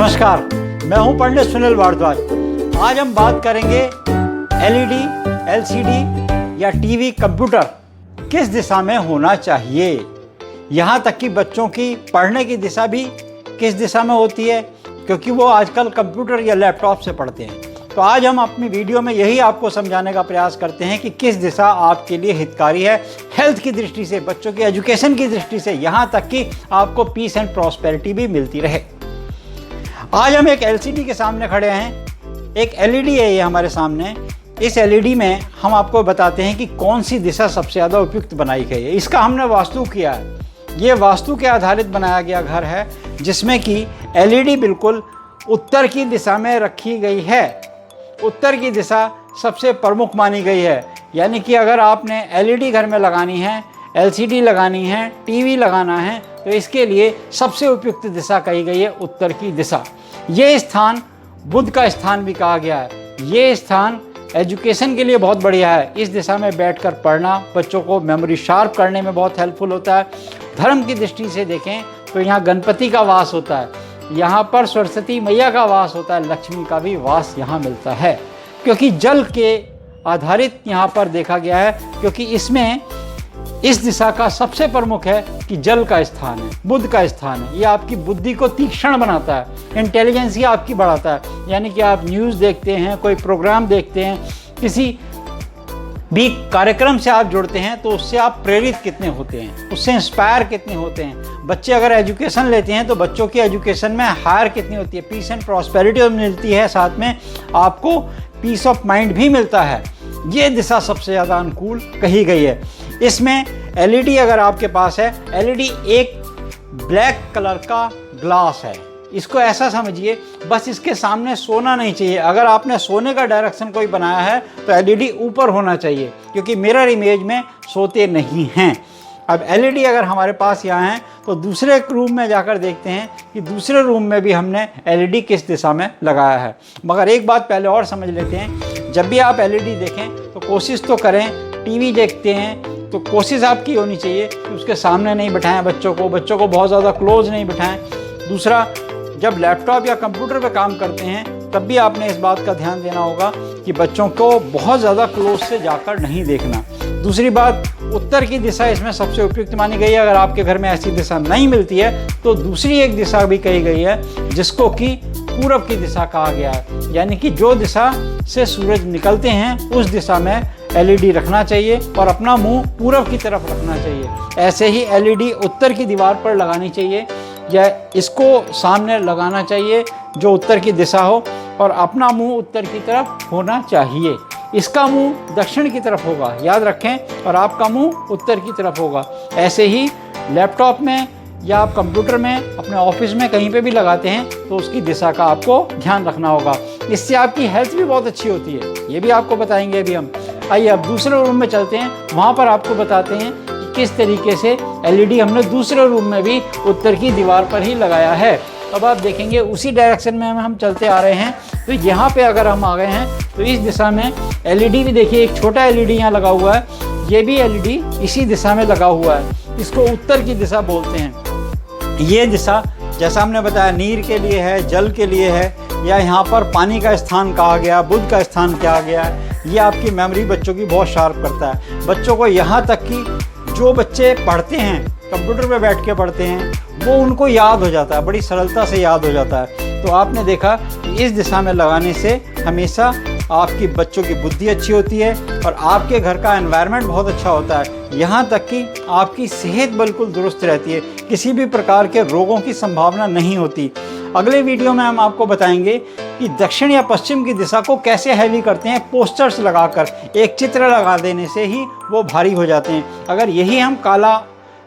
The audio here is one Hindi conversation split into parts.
नमस्कार, मैं हूं पंडित सुनील भारद्वाज। आज हम बात करेंगे एलईडी, एलसीडी या टीवी, कंप्यूटर किस दिशा में होना चाहिए। यहाँ तक कि बच्चों की पढ़ने की दिशा भी किस दिशा में होती है, क्योंकि वो आजकल कंप्यूटर या लैपटॉप से पढ़ते हैं। तो आज हम अपनी वीडियो में यही आपको समझाने का प्रयास करते हैं कि किस दिशा आपके लिए हितकारी है, हेल्थ की दृष्टि से, बच्चों की एजुकेशन की दृष्टि से, यहाँ तक कि आपको पीस एंड प्रॉस्पेरिटी भी मिलती रहे। आज हम एक एलसीडी के सामने खड़े हैं, एक एलईडी है ये हमारे सामने। इस एलईडी में हम आपको बताते हैं कि कौन सी दिशा सबसे ज़्यादा उपयुक्त बनाई गई है। इसका हमने वास्तु किया है, ये वास्तु के आधारित बनाया गया घर है, जिसमें कि एलईडी बिल्कुल उत्तर की दिशा में रखी गई है। उत्तर की दिशा सबसे प्रमुख मानी गई है, यानी कि अगर आपने एलईडी घर में लगानी है, एलसीडी लगानी है, टीवी लगाना है, तो इसके लिए सबसे उपयुक्त दिशा कही गई है उत्तर की दिशा। ये स्थान बुध का स्थान भी कहा गया है। ये स्थान एजुकेशन के लिए बहुत बढ़िया है। इस दिशा में बैठकर पढ़ना बच्चों को मेमोरी शार्प करने में बहुत हेल्पफुल होता है। धर्म की दृष्टि से देखें तो यहाँ गणपति का वास होता है, यहाँ पर सरस्वती मैया का वास होता है, लक्ष्मी का भी वास यहाँ मिलता है, क्योंकि जल के आधारित यहाँ पर देखा गया है। क्योंकि इसमें इस दिशा का सबसे प्रमुख है कि जल का स्थान है, बुध का स्थान है। ये आपकी बुद्धि को तीक्ष्ण बनाता है, इंटेलिजेंस ही आपकी बढ़ाता है। यानी कि आप न्यूज़ देखते हैं, कोई प्रोग्राम देखते हैं, किसी भी कार्यक्रम से आप जुड़ते हैं, तो उससे आप प्रेरित कितने होते हैं, उससे इंस्पायर कितने होते हैं। बच्चे अगर एजुकेशन लेते हैं तो बच्चों की एजुकेशन में हायर कितनी होती है, पीस एंड प्रॉस्पेरिटी मिलती है, साथ में आपको पीस ऑफ माइंड भी मिलता है। ये दिशा सबसे ज़्यादा अनुकूल कही गई है। इसमें एलईडी अगर आपके पास है, एलईडी एक ब्लैक कलर का ग्लास है। इसको ऐसा समझिए, बस इसके सामने सोना नहीं चाहिए। अगर आपने सोने का डायरेक्शन कोई बनाया है तो एलईडी ऊपर होना चाहिए, क्योंकि मिरर इमेज में सोते नहीं हैं। अब एलईडी अगर हमारे पास यहाँ है तो दूसरे रूम में जाकर देखते हैं कि दूसरे रूम में भी हमने एलईडी किस दिशा में लगाया है। मगर एक बात पहले और समझ लेते हैं, जब भी आप एलईडी देखें तो कोशिश तो करें, टीवी देखते हैं तो कोशिश आपकी होनी चाहिए कि उसके सामने नहीं बिठाएं बच्चों को बहुत ज़्यादा क्लोज नहीं बिठाएं। दूसरा, जब लैपटॉप या कंप्यूटर पे काम करते हैं तब भी आपने इस बात का ध्यान देना होगा कि बच्चों को बहुत ज़्यादा क्लोज से जाकर नहीं देखना। दूसरी बात, उत्तर की दिशा इसमें सबसे उपयुक्त मानी गई है। अगर आपके घर में ऐसी दिशा नहीं मिलती है तो दूसरी एक दिशा भी कही गई है, जिसको कि पूरब की दिशा कहा गया है। यानी कि जो दिशा से सूरज निकलते हैं उस दिशा में एलईडी रखना चाहिए और अपना मुंह पूरब की तरफ रखना चाहिए। ऐसे ही एलईडी उत्तर की दीवार पर लगानी चाहिए या इसको सामने लगाना चाहिए जो उत्तर की दिशा हो, और अपना मुंह उत्तर की तरफ होना चाहिए। इसका मुंह दक्षिण की तरफ होगा, याद रखें, और आपका मुंह उत्तर की तरफ होगा। ऐसे ही लैपटॉप में या आप कंप्यूटर में, अपने ऑफिस में कहीं पे भी लगाते हैं तो उसकी दिशा का आपको ध्यान रखना होगा। इससे आपकी हेल्थ भी बहुत अच्छी होती है, ये भी आपको बताएंगे अभी हम। आइए अब दूसरे रूम में चलते हैं, वहाँ पर आपको बताते हैं कि किस तरीके से एलईडी हमने दूसरे रूम में भी उत्तर की दीवार पर ही लगाया है। अब आप देखेंगे उसी डायरेक्शन में हम चलते आ रहे हैं। तो यहाँ पे अगर हम आ गए हैं तो इस दिशा में एलईडी भी देखिए, एक छोटा एलईडी यहाँ लगा हुआ है, ये भी एलईडी इसी दिशा में लगा हुआ है। इसको उत्तर की दिशा बोलते हैं। ये दिशा जैसा हमने बताया नीर के लिए है, जल के लिए है, या यहाँ पर पानी का स्थान कहा गया, बुध का स्थान कहा गया है। ये आपकी मेमोरी बच्चों की बहुत शार्प करता है। बच्चों को यहाँ तक कि जो बच्चे पढ़ते हैं, कंप्यूटर पे बैठ के पढ़ते हैं, वो उनको याद हो जाता है, बड़ी सरलता से याद हो जाता है। तो आपने देखा कि इस दिशा में लगाने से हमेशा आपकी बच्चों की बुद्धि अच्छी होती है और आपके घर का एनवायरनमेंट बहुत अच्छा होता है। यहाँ तक कि आपकी सेहत बिल्कुल दुरुस्त रहती है, किसी भी प्रकार के रोगों की संभावना नहीं होती। अगले वीडियो में हम आपको बताएंगे कि दक्षिण या पश्चिम की दिशा को कैसे हैवी करते हैं। पोस्टर्स लगाकर, एक चित्र लगा देने से ही वो भारी हो जाते हैं। अगर यही हम काला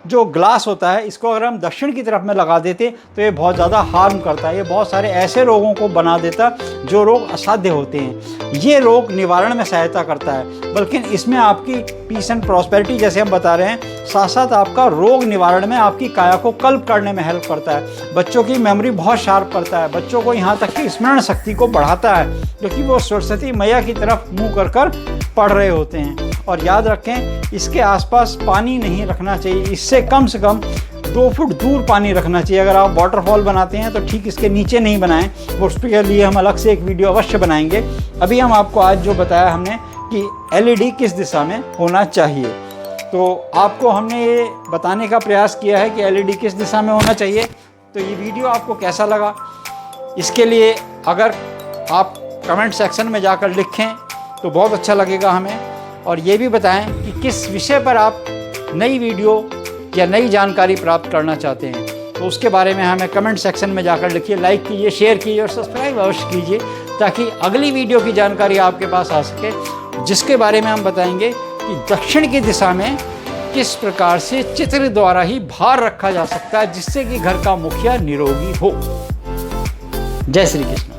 जो ग्लास होता है, इसको अगर हम दक्षिण की तरफ में लगा देते तो ये बहुत ज़्यादा हार्म करता है। ये बहुत सारे ऐसे रोगों को बना देता जो रोग असाध्य होते हैं। ये रोग निवारण में सहायता करता है, बल्कि इसमें आपकी पीस एंड प्रॉस्पेरिटी जैसे हम बता रहे हैं, साथ साथ आपका रोग निवारण में आपकी काया को कल्प करने में हेल्प करता है। बच्चों की मेमोरी बहुत शार्प करता है, बच्चों को यहाँ तक कि स्मरण शक्ति को बढ़ाता है, क्योंकि वो सरस्वती मैया की तरफ मुँह कर कर पढ़ रहे होते हैं। और याद रखें, इसके आसपास पानी नहीं रखना चाहिए। इससे कम 2 फुट दूर पानी रखना चाहिए। अगर आप वाटरफॉल बनाते हैं तो ठीक इसके नीचे नहीं बनाएं, वो उसके लिए हम अलग से एक वीडियो अवश्य बनाएंगे। अभी हम आपको आज जो बताया हमने कि एलईडी किस दिशा में होना चाहिए, तो आपको हमने ये बताने का प्रयास किया है कि एलईडी किस दिशा में होना चाहिए। तो ये वीडियो आपको कैसा लगा, इसके लिए अगर आप कमेंट सेक्शन में जाकर लिखें तो बहुत अच्छा लगेगा हमें, और ये भी बताएं कि किस विषय पर आप नई वीडियो या नई जानकारी प्राप्त करना चाहते हैं, तो उसके बारे में हमें कमेंट सेक्शन में जाकर लिखिए। लाइक कीजिए, शेयर कीजिए और सब्सक्राइब अवश्य कीजिए, ताकि अगली वीडियो की जानकारी आपके पास आ सके, जिसके बारे में हम बताएंगे कि दक्षिण की दिशा में किस प्रकार से चित्र द्वारा ही भार रखा जा सकता है, जिससे कि घर का मुखिया निरोगी हो। जय श्री कृष्ण।